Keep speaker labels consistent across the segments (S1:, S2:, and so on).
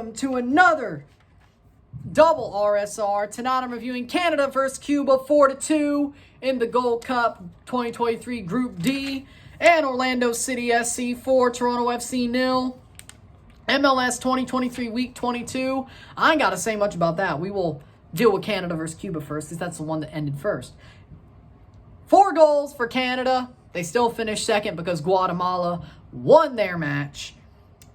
S1: welcome to another double RSR. Tonight I'm reviewing Canada versus Cuba 4-2 in the Gold Cup 2023 Group D, and Orlando City SC 4, Toronto FC 0. MLS 2023 Week 22. I ain't got to say much about that. We will deal with Canada versus Cuba first, because that's the one that ended first. 4 goals for Canada. They still finished second because Guatemala won their match.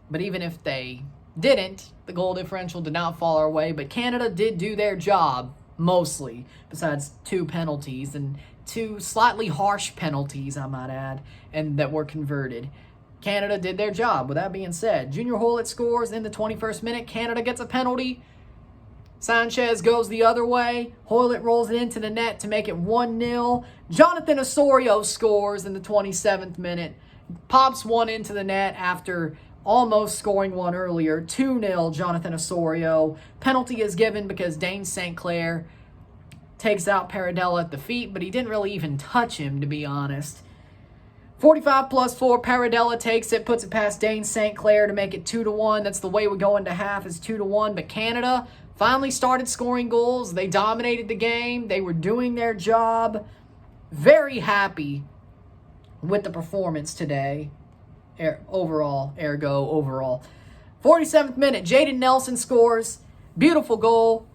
S1: But even if they didn't, the goal differential did not fall our way. But Canada did do their job, mostly, besides 2 penalties and 2 slightly harsh penalties, I might add, and that were converted. Canada did their job. With that being said, Junior Hoilett scores in the 21st minute. Canada gets a penalty. Sanchez goes the other way. Hoilett rolls it into the net to make it 1-0. Jonathan Osorio scores in the 27th minute. Pops one into the net after almost scoring one earlier. 2-0 Jonathan Osorio. Penalty is given because Dane St. Clair takes out Paradella at the feet, but he didn't really even touch him, to be honest. 45+4, Paradella takes it, puts it past Dane St. Clair to make it 2-1. That's the way we go into half, is 2-1. But Canada finally started scoring goals. They dominated the game. They were doing their job. Very happy with the performance today. Overall. 47th minute, Jaden Nelson scores. Beautiful goal.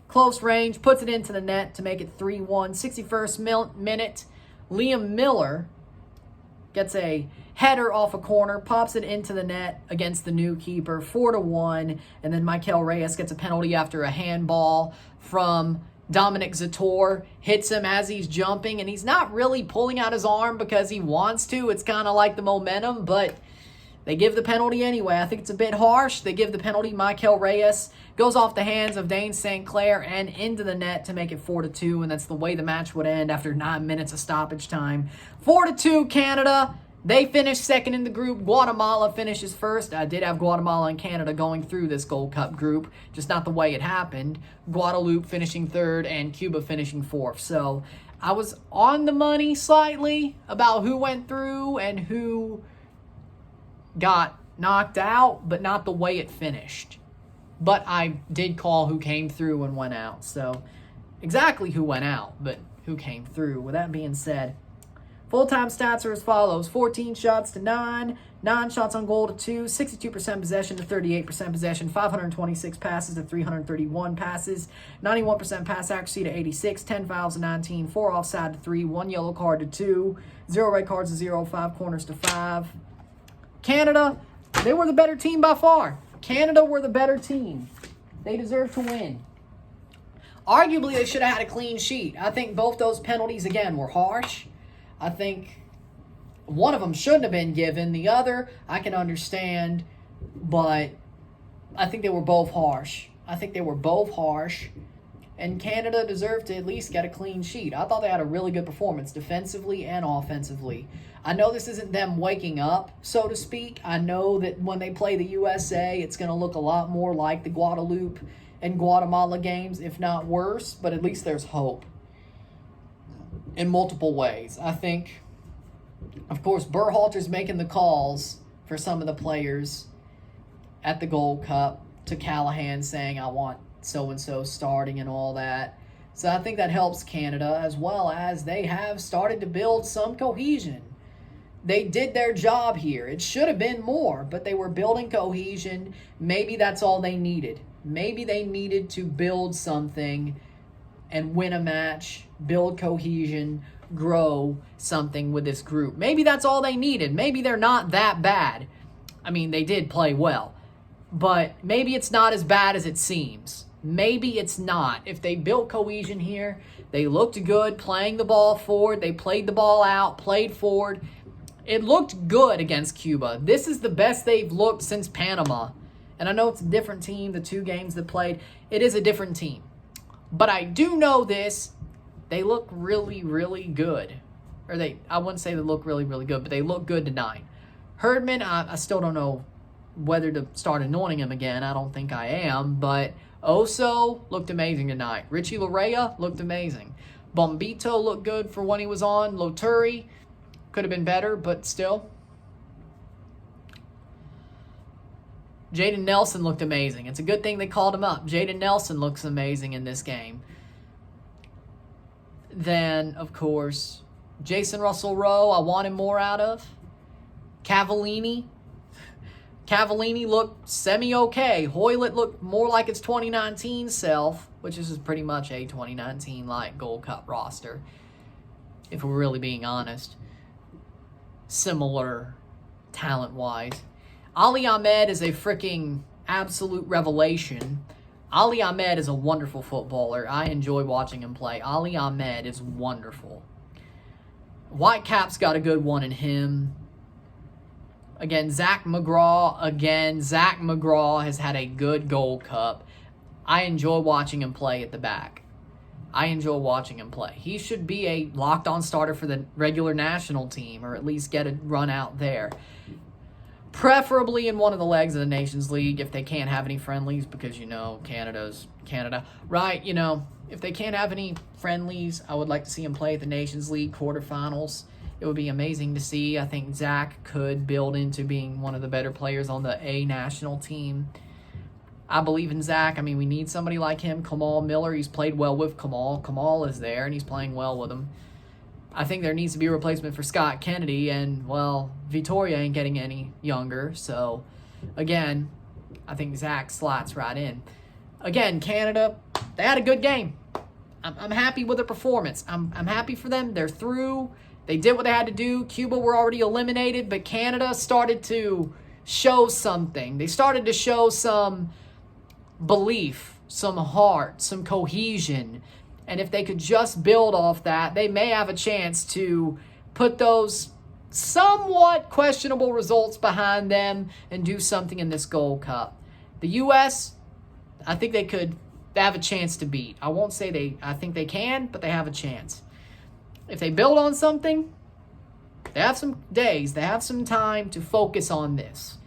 S1: Close range, puts it into the net to make it 3-1. 61st minute, Liam Miller gets a header off a corner, pops it into the net against the new keeper, 4-1. And then Michael Reyes gets a penalty after a handball from Dominic Zator. Hits him as he's jumping, and he's not really pulling out his arm because he wants to. It's kind of like the momentum, but they give the penalty anyway. I think it's a bit harsh. They give the penalty. Michael Reyes goes off the hands of Dane St. Clair and into the net to make it 4-2, and that's the way the match would end after 9 minutes of stoppage time. 4-2 Canada. They finished second in the group. Guatemala finishes first. I did have Guatemala and Canada going through this Gold Cup group, just not the way it happened. Guadeloupe finishing third and Cuba finishing fourth. So I was on the money slightly about who went through and who got knocked out, but not the way it finished. But I did call who came through and went out. So exactly who went out, but who came through. With that being said, full-time stats are as follows. 14 shots to 9, 9 shots on goal to 2, 62% possession to 38% possession, 526 passes to 331 passes, 91% pass accuracy to 86, 10 fouls to 19, 4 offside to 3, 1 yellow card to 2, 0 red cards to 0, 5 corners to 5. Canada, they were the better team by far. Canada were the better team. They deserve to win. Arguably, they should have had a clean sheet. I think both those penalties, again, were harsh. I think one of them shouldn't have been given. The other, I can understand, but I think they were both harsh. And Canada deserved to at least get a clean sheet. I thought they had a really good performance, defensively and offensively. I know this isn't them waking up, so to speak. I know that when they play the USA, it's going to look a lot more like the Guadeloupe and Guatemala games, if not worse, but at least there's hope in multiple ways. I think, of course, Berhalter's making the calls for some of the players at the Gold Cup to Callahan saying, I want so-and-so starting and all that. So I think that helps Canada, as well as they have started to build some cohesion. They did their job here. It should have been more, but they were building cohesion. Maybe that's all they needed. Maybe they needed to build something and win a match, build cohesion, grow something with this group. Maybe that's all they needed. Maybe they're not that bad. I mean, they did play well, but maybe it's not as bad as it seems. Maybe it's not. If they built cohesion here, they looked good playing the ball forward. They played the ball out, played forward. It looked good against Cuba. This is the best they've looked since Panama. And I know it's a different team, the 2 games that played. It is a different team. But I do know this. They look really, really good. I wouldn't say they look really, really good, but they look good tonight. Herdman, I still don't know whether to start anointing him again. I don't think I am. But Oso looked amazing tonight. Richie Larea looked amazing. Bombito looked good for when he was on. Loturi could have been better, but still. Jaden Nelson looked amazing. It's a good thing they called him up. Jaden Nelson looks amazing in this game. Then, of course, Jason Russell-Rowe, I wanted more out of. Cavallini looked semi-okay. Hoylett looked more like its 2019 self, which is pretty much a 2019-like Gold Cup roster, if we're really being honest. Similar talent-wise. Ali Ahmed is a freaking absolute revelation. Ali Ahmed is a wonderful footballer. I enjoy watching him play. Ali Ahmed is wonderful. Whitecap's got a good one in him. Again, Zach McGraw. Zach McGraw has had a good Gold Cup. I enjoy watching him play at the back. I enjoy watching him play. He should be a locked-on starter for the regular national team, or at least get a run out there. Preferably in one of the legs of the Nations League if they can't have any friendlies, because, Canada's Canada. Right, if they can't have any friendlies, I would like to see him play at the Nations League quarterfinals. It would be amazing to see. I think Zach could build into being one of the better players on the A national team. I believe in Zach. I mean, we need somebody like him. Kamal Miller, he's played well with Kamal. Kamal is there, and he's playing well with him. I think there needs to be a replacement for Scott Kennedy, and, well, Vitoria ain't getting any younger. So, again, I think Zach slots right in. Again, Canada, they had a good game. I'm happy with their performance. I'm happy for them. They're through. They did what they had to do. Cuba were already eliminated, but Canada started to show something. They started to show some belief, some heart, some cohesion. And if they could just build off that, they may have a chance to put those somewhat questionable results behind them and do something in this Gold Cup. The U.S., I think they have a chance to beat. I won't say I think they can, but they have a chance. If they build on something, they have some days, they have some time to focus on this.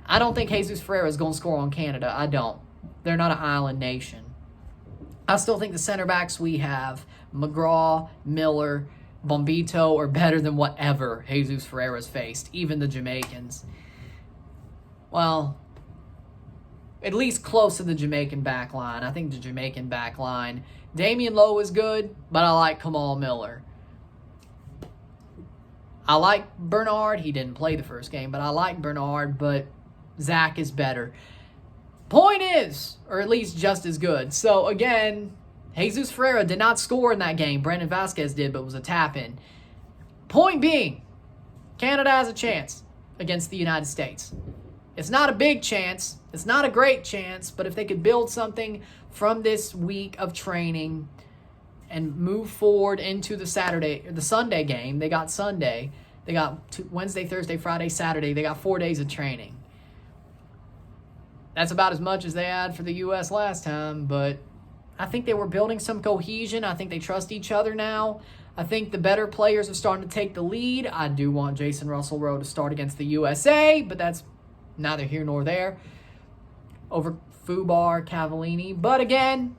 S1: I don't think Jesus Ferreira is going to score on Canada. I don't. They're not an island nation. I still think the center backs we have, McGraw, Miller, Bombito, are better than whatever Jesus Ferreira's faced, even the Jamaicans. Well, at least close to the Jamaican back line. I think the Jamaican back line, Damian Lowe is good, but I like Kamal Miller. I like Bernard. He didn't play the first game, but I like Bernard, but Zach is better. Point is, or at least just as good. So, again, Jesus Ferreira did not score in that game. Brandon Vasquez did, but it was a tap-in. Point being, Canada has a chance against the United States. It's not a big chance. It's not a great chance, but if they could build something from this week of training and move forward into the Sunday game, they got Sunday. They got Wednesday, Thursday, Friday, Saturday. They got 4 days of training. That's about as much as they had for the U.S. last time, but I think they were building some cohesion. I think they trust each other now. I think the better players are starting to take the lead. I do want Jason Russell-Rowe to start against the USA, but that's neither here nor there over Fubar, Cavallini. But again,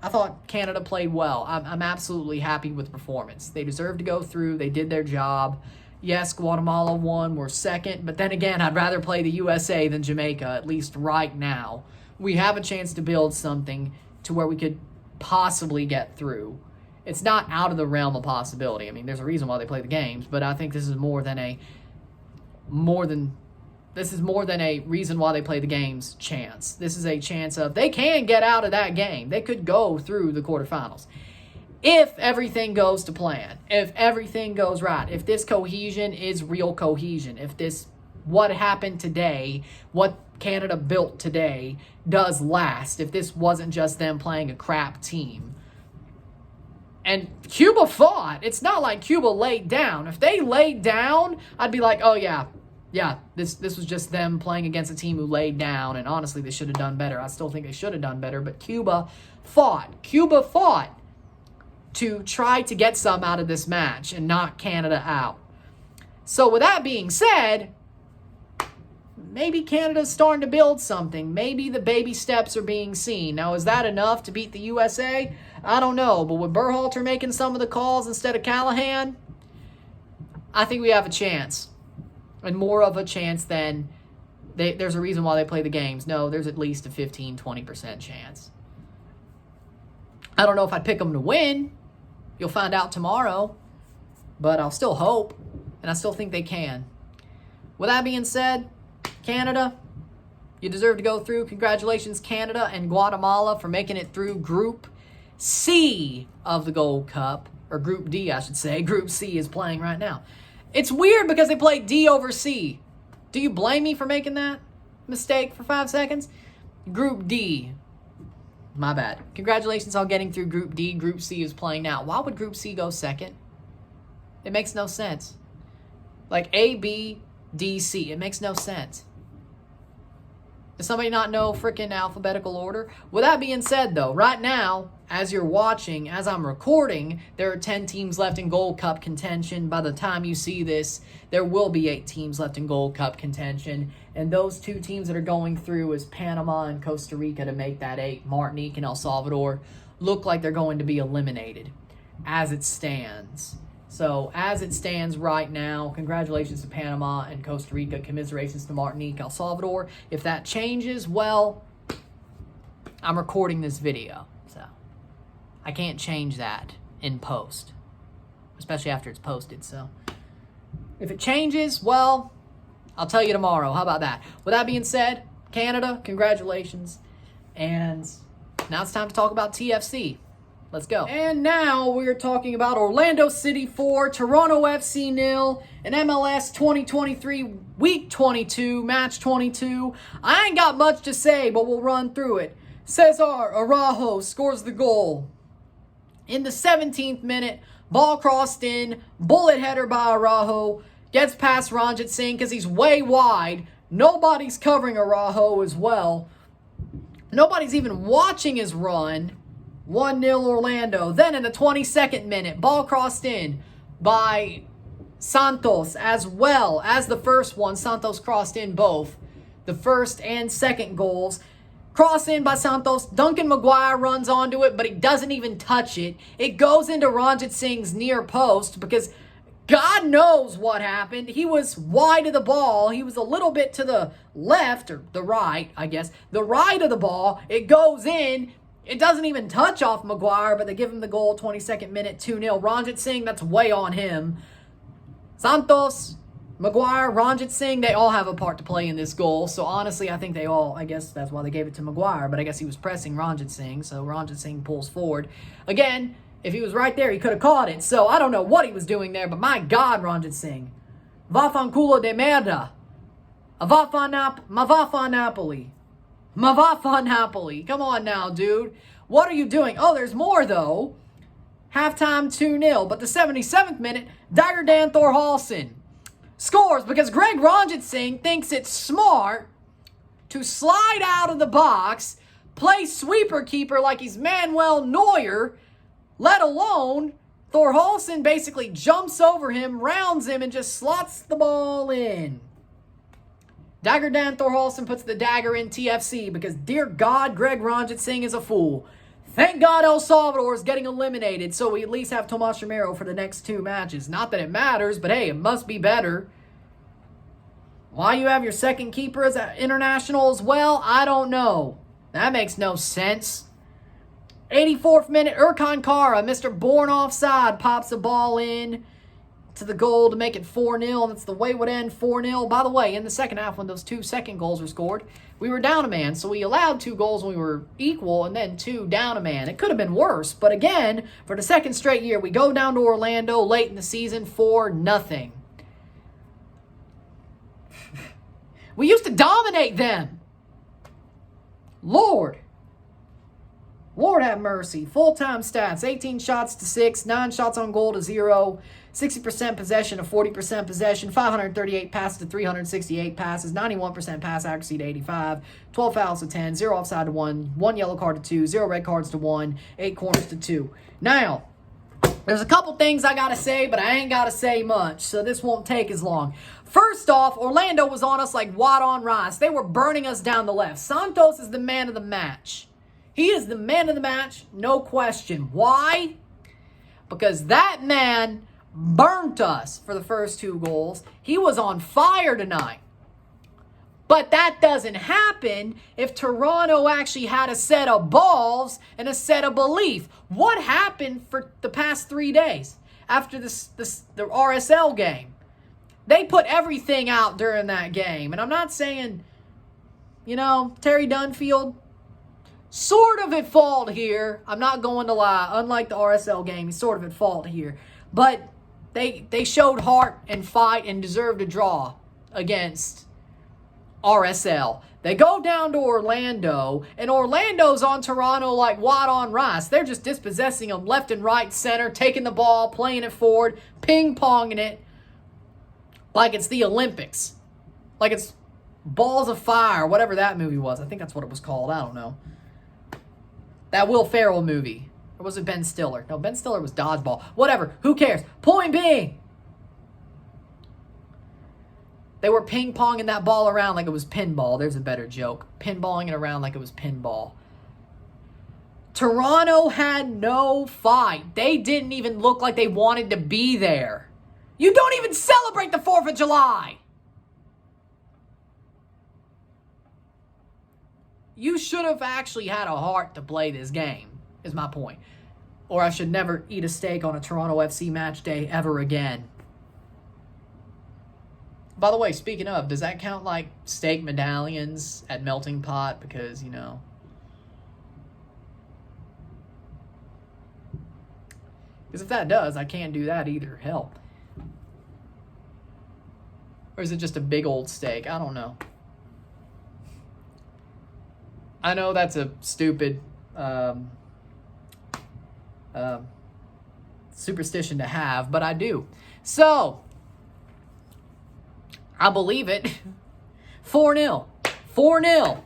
S1: I thought Canada played well. I'm absolutely happy with the performance. They deserve to go through. They did their job. Yes, Guatemala won. We're second. But then again, I'd rather play the USA than Jamaica, at least right now. We have a chance to build something to where we could possibly get through. It's not out of the realm of possibility. I mean, there's a reason why they play the games, but I think this is more than a reason why they play the games chance. This is a chance of they can get out of that game. They could go through the quarterfinals. If everything goes to plan, if everything goes right, if this cohesion is real cohesion, if this, what happened today, what Canada built today does last, if this wasn't just them playing a crap team. And Cuba fought. It's not like Cuba laid down. If they laid down, I'd be like, oh yeah, this was just them playing against a team who laid down, and honestly, they should have done better. I still think they should have done better, but Cuba fought. Cuba fought to try to get some out of this match and knock Canada out. So with that being said, maybe Canada's starting to build something. Maybe the baby steps are being seen. Now, is that enough to beat the USA? I don't know, but with Berhalter making some of the calls instead of Callahan, I think we have a chance. And more of a chance than there's a reason why they play the games. No, there's at least a 15-20% chance. I don't know if I'd pick them to win. You'll find out tomorrow. But I'll still hope, and I still think they can. With that being said, Canada, you deserve to go through. Congratulations, Canada and Guatemala, for making it through Group C of the Gold Cup. Or Group D, I should say. Group C is playing right now. It's weird because they played D over C. Do you blame me for making that mistake for 5 seconds? Group D. My bad. Congratulations on getting through Group D. Group C is playing now. Why would Group C go second? It makes no sense. Like A, B, D, C. It makes no sense. Does somebody not know freaking alphabetical order? With that being said, though, right now, as you're watching, as I'm recording, there are 10 teams left in Gold Cup contention. By the time you see this, there will be 8 teams left in Gold Cup contention. And those 2 teams that are going through is Panama and Costa Rica to make that 8. Martinique and El Salvador look like they're going to be eliminated as it stands. So, as it stands right now, congratulations to Panama and Costa Rica. Commiserations to Martinique, El Salvador. If that changes, well, I'm recording this video. So, I can't change that in post. Especially after it's posted. So, if it changes, well, I'll tell you tomorrow. How about that? With that being said, Canada, congratulations. And now it's time to talk about TFC. Let's go. And now we're talking about Orlando City 4, Toronto FC 0, and MLS 2023 Week 22, Match 22. I ain't got much to say, but we'll run through it. Cesar Araujo scores the goal. In the 17th minute, ball crossed in, bullet header by Araujo, gets past Ranjit Singh because he's way wide. Nobody's covering Araujo as well. Nobody's even watching his run. 1-0 Orlando. Then in the 22nd minute, ball crossed in by Santos as well as the first one. Santos crossed in both. The first and second goals. Cross in by Santos. Duncan McGuire runs onto it, but he doesn't even touch it. It goes into Ranjit Singh's near post because God knows what happened. He was wide of the ball. He was a little bit to the left, or the right, I guess. The right of the ball. It goes in. It doesn't even touch off McGuire, but they give him the goal, 22nd minute, 2-0. Ranjit Singh, that's way on him. Santos, McGuire, Ranjit Singh, they all have a part to play in this goal. So honestly, I think they all, I guess that's why they gave it to McGuire, but I guess he was pressing Ranjit Singh, so Ranjit Singh pulls forward. Again, if he was right there, he could have caught it. So I don't know what he was doing there, but my God, Ranjit Singh. Vafanculo de merda. Mavafa Napoli. Mavafa Napoli. Come on now, dude. What are you doing? Oh, there's more, though. Halftime 2-0. But the 77th minute, Dagerdan Thorhalsen scores because Greg Ranjit Singh thinks it's smart to slide out of the box, play sweeper keeper like he's Manuel Neuer, let alone Thorhalsen basically jumps over him, rounds him, and just slots the ball in. Dagerdan Thorhalsen puts the dagger in TFC because, dear God, Greg Ranjit Singh is a fool. Thank God El Salvador is getting eliminated, so we at least have Tomas Romero for the next 2 matches. Not that it matters, but hey, it must be better. Why you have your second keeper as an international as well, I don't know. That makes no sense. 84th minute, Erkan Kara, Mr. Born Offside, pops a ball in to the goal to make it 4-0, and that's the way it would end, 4-0. By the way, in the second half, when those 2 second goals were scored, we were down a man, so we allowed 2 goals when we were equal, and then 2 down a man. It could have been worse, but again, for the second straight year, we go down to Orlando late in the season for nothing. We used to dominate them. Lord have mercy. Full-time stats, 18 shots to 6, 9 shots on goal to 0, 60% possession to 40% possession, 538 passes to 368 passes, 91% pass accuracy to 85, 12 fouls to 10, 0 offside to 1, 1 yellow card to 2, 0 red cards to 1, 8 corners to 2. Now, there's a couple things I got to say, but I ain't got to say much, so this won't take as long. First off, Orlando was on us like wad on rice. They were burning us down the left. Santos is the man of the match. He is the man of the match, no question. Why? Because that man burnt us for the first 2 goals. He was on fire tonight. But that doesn't happen if Toronto actually had a set of balls and a set of belief. What happened for the past 3 days after the RSL game? They put everything out during that game. And I'm not saying, Terry Dunfield, sort of at fault here. I'm not going to lie. Unlike the RSL game, he's sort of at fault here. But they showed heart and fight and deserved a draw against RSL. They go down to Orlando, and Orlando's on Toronto like Watt on rice. They're just dispossessing them left and right, center, taking the ball, playing it forward, ping-ponging it like it's the Olympics. Like it's Balls of Fire, whatever that movie was. I think that's what it was called. I don't know. That Will Ferrell movie. Or was it Ben Stiller? No, Ben Stiller was Dodgeball. Whatever. Who cares? Point being, they were ping-ponging that ball around like it was pinball. There's a better joke. Pinballing it around like it was pinball. Toronto had no fight. They didn't even look like they wanted to be there. You don't even celebrate the 4th of July. You should have actually had a heart to play this game, is my point. Or I should never eat a steak on a Toronto FC match day ever again. By the way, speaking of, does that count like steak medallions at Melting Pot? Because, Because if that does, I can't do that either. Hell. Or is it just a big old steak? I don't know. I know that's a stupid superstition to have, but I do. So, I believe it. 4-0. 4-0.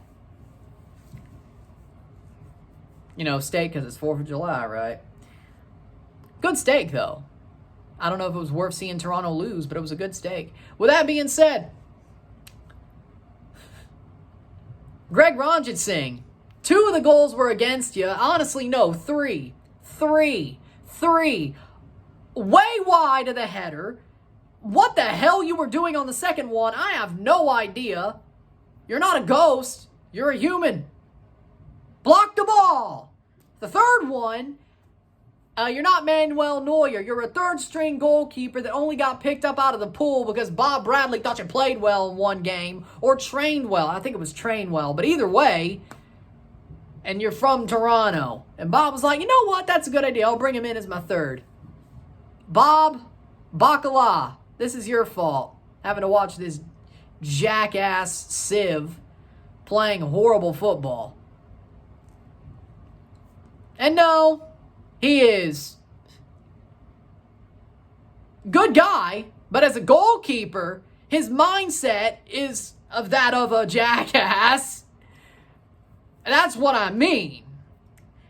S1: Steak because it's 4th of July, right? Good steak, though. I don't know if it was worth seeing Toronto lose, but it was a good steak. With that being said, Greg Ranjitsingh, 2 of the goals were against you. Honestly, no, 3. 3. Way wide of the header. What the hell you were doing on the second one, I have no idea. You're not a ghost. You're a human. Block the ball. The third one, you're not Manuel Neuer. You're a third-string goalkeeper that only got picked up out of the pool because Bob Bradley thought you played well in one game or trained well. I think it was trained well. But either way, and you're from Toronto. And Bob was like, you know what? That's a good idea. I'll bring him in as my third. Bob Bacala, this is your fault. Having to watch this jackass Civ playing horrible football. And no, he is good guy, but as a goalkeeper, his mindset is of that of a jackass. And that's what I mean.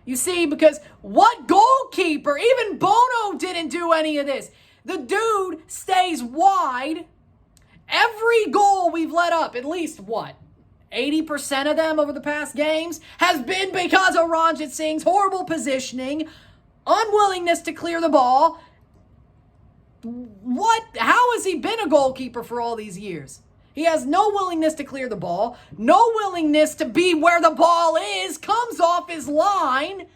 S1: You see, because what goalkeeper, even Bono didn't do any of this. The dude stays wide. Every goal we've let up, at least what? 80% of them over the past games has been because of Ranjitsingh's horrible positioning, unwillingness to clear the ball. How has he been a goalkeeper for all these years? He has no willingness to clear the ball, no willingness to be where the ball is, comes off his line.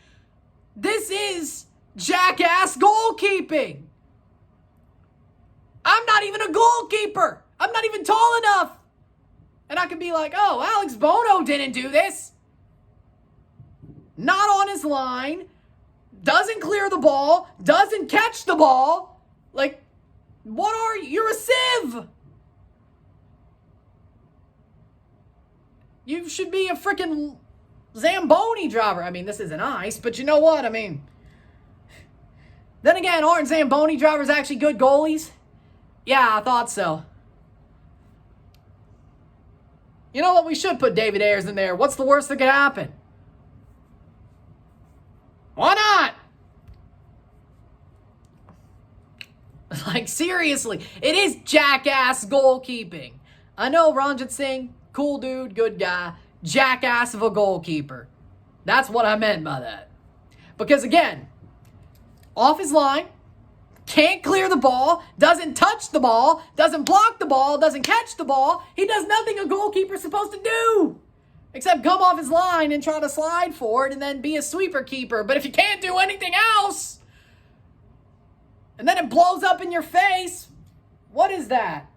S1: This is jackass goalkeeping. I'm not even a goalkeeper. I'm not even tall enough. And I could be like, oh, Alex Bono didn't do this. Not on his line. Doesn't clear the ball. Doesn't catch the ball. Like, what are you? You're a sieve. You should be a freaking Zamboni driver. I mean, this isn't ice, but you know what? I mean, then again, aren't Zamboni drivers actually good goalies? Yeah, I thought so. You know what? We should put David Ayers in there. What's the worst that could happen? Why not? Like, seriously. It is jackass goalkeeping. I know Ranjitsingh, cool dude, good guy. Jackass of a goalkeeper. That's what I meant by that. Because, again, off his line, can't clear the ball, doesn't touch the ball, doesn't block the ball, doesn't catch the ball. He does nothing a goalkeeper's supposed to do except come off his line and try to slide for it and then be a sweeper keeper. But if you can't do anything else, and then it blows up in your face, what is that?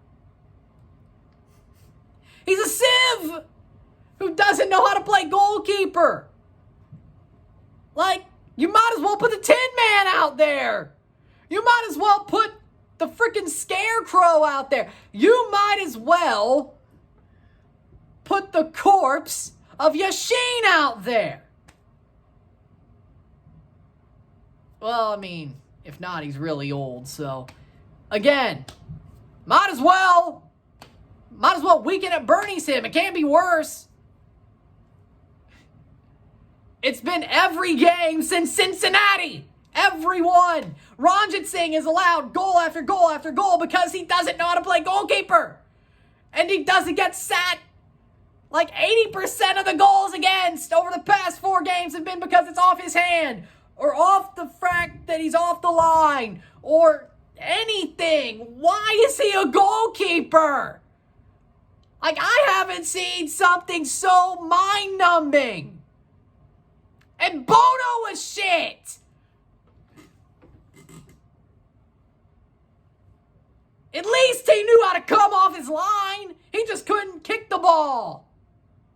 S1: He's a sieve who doesn't know how to play goalkeeper. Like, you might as well put the Tin Man out there. You might as well put the freaking Scarecrow out there. You might as well put the corpse of Yashin out there. Well, I mean, if not, he's really old. So, again, might as well weaken at Bernie's him. It can't be worse. It's been every game since Cincinnati. Everyone. Ranjit Singh is allowed goal after goal after goal because he doesn't know how to play goalkeeper. And he doesn't get sat. Like 80% of the goals against over the past 4 games have been because it's off his hand. Or off the fact that he's off the line. Or anything. Why is he a goalkeeper? Like, I haven't seen something so mind-numbing. And Bono was shit. At least he knew how to come off his line. He just couldn't kick the ball.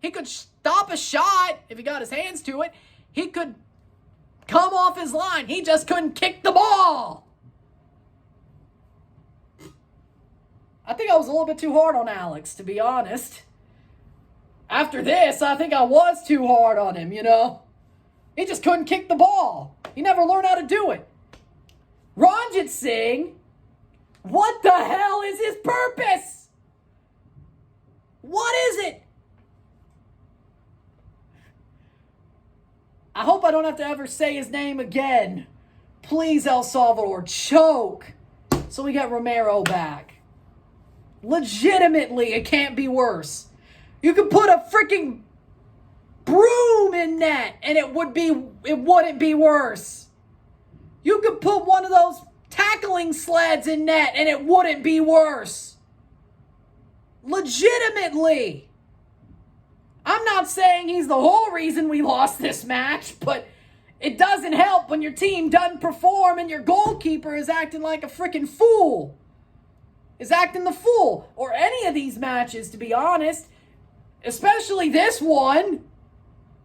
S1: He could stop a shot if he got his hands to it. He could come off his line. He just couldn't kick the ball. I think I was a little bit too hard on Alex, to be honest. After this, I think I was too hard on him, you know. He just couldn't kick the ball. He never learned how to do it. Ranjit Singh, what the hell is his purpose? What is it? I hope I don't have to ever say his name again. Please, El Salvador, choke so we get Romero back. Legitimately, it can't be worse. You could put a freaking broom in net and it wouldn't be worse. You could put one of those tackling sleds in net and it wouldn't be worse. Legitimately. I'm not saying he's the whole reason we lost this match, but it doesn't help when your team doesn't perform and your goalkeeper is acting like a freaking fool. Is acting the fool. Or any of these matches, to be honest. Especially this one.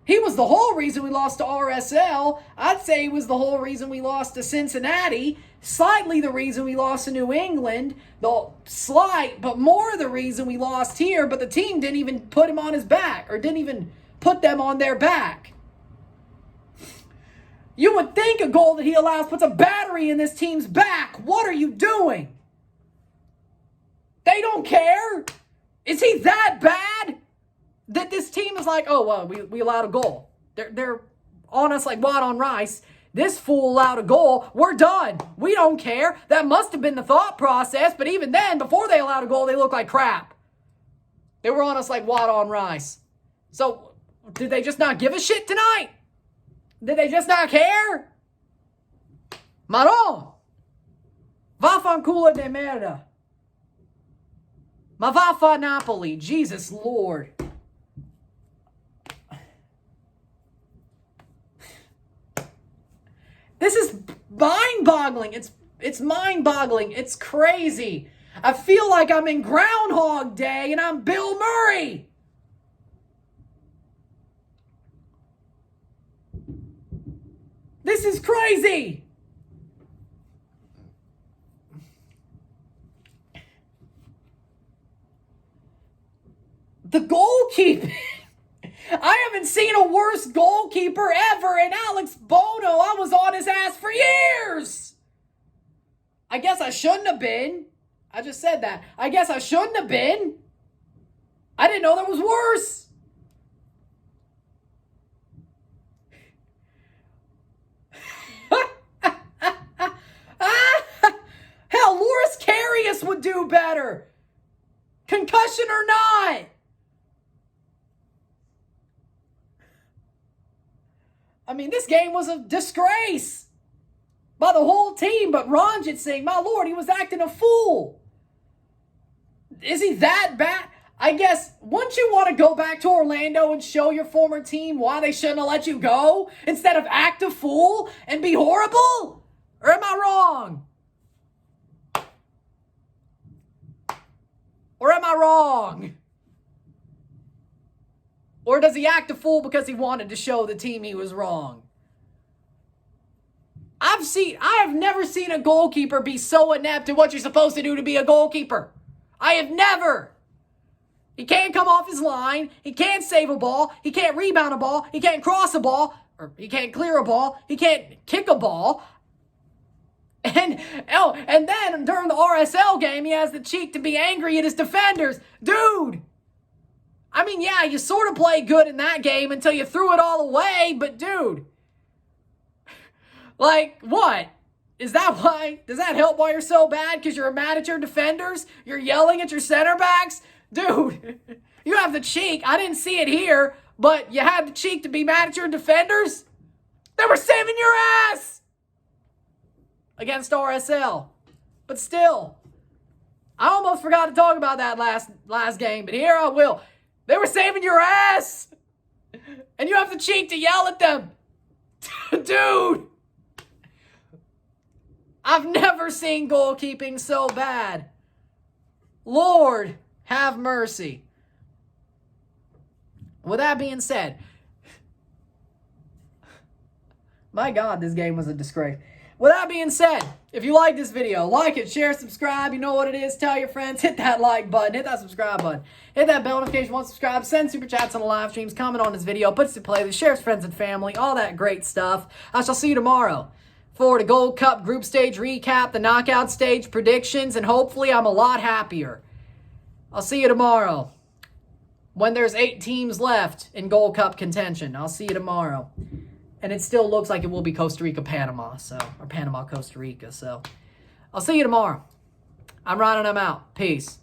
S1: He was the whole reason we lost to RSL. I'd say he was the whole reason we lost to Cincinnati. Slightly the reason we lost to New England. But more the reason we lost here. But the team didn't even put him on his back. Or didn't even put them on their back. You would think a goal that he allows puts a battery in this team's back. What are you doing? They don't care. Is he that bad? That this team is like, oh, well, we allowed a goal. They're on us like wad on rice. This fool allowed a goal. We're done. We don't care. That must have been the thought process. But even then, before they allowed a goal, they looked like crap. They were on us like wad on rice. So, did they just not give a shit tonight? Did they just not care? Maron. Vaffanculo de merda. Ma va fa Napoli. Jesus Lord. This is mind-boggling. It's mind-boggling. It's crazy. I feel like I'm in Groundhog Day and I'm Bill Murray. This is crazy. The goalkeeper. I haven't seen a worse goalkeeper ever. And Alex Bono, I was on his ass for years. I guess I shouldn't have been. I just said that. I guess I shouldn't have been. I didn't know there was worse. Hell, Loris Karius would do better. Concussion or not. I mean, this game was a disgrace. by the whole team, but Ranjit Singh, my lord, he was acting a fool. Is he that bad? I guess, wouldn't you want to go back to Orlando and show your former team why they shouldn't have let you go instead of act a fool and be horrible? Or am I wrong? Or am I wrong? Or does he act a fool because he wanted to show the team he was wrong? I have never seen a goalkeeper be so inept at what you're supposed to do to be a goalkeeper. I have never. He can't come off his line. He can't save a ball. He can't rebound a ball. He can't cross a ball. Or he can't clear a ball. He can't kick a ball. And then during the RSL game, he has the cheek to be angry at his defenders. Dude! I mean, yeah, you sort of played good in that game until you threw it all away, but dude. Like, what? Is that why? Does that help why you're so bad? Because you're mad at your defenders? You're yelling at your center backs? Dude, you have the cheek. I didn't see it here, but you had the cheek to be mad at your defenders? They were saving your ass against RSL. But still, I almost forgot to talk about that last game, but here I will. They were saving your ass. And you have the cheek to yell at them. Dude. I've never seen goalkeeping so bad. Lord, have mercy. With that being said, my God, this game was a disgrace. With that being said, if you like this video, like it, share, subscribe. You know what it is. Tell your friends. Hit that like button. Hit that subscribe button. Hit that bell notification once subscribe. Send super chats on the live streams. Comment on this video. Put it to playlist. Share with friends and family. All that great stuff. I shall see you tomorrow for the Gold Cup group stage recap, the knockout stage predictions, and hopefully I'm a lot happier. I'll see you tomorrow when there's 8 teams left in Gold Cup contention. I'll see you tomorrow. And it still looks like it will be Costa Rica, Panama, or Panama, Costa Rica. So I'll see you tomorrow. I'm Ron and I'm out. Peace.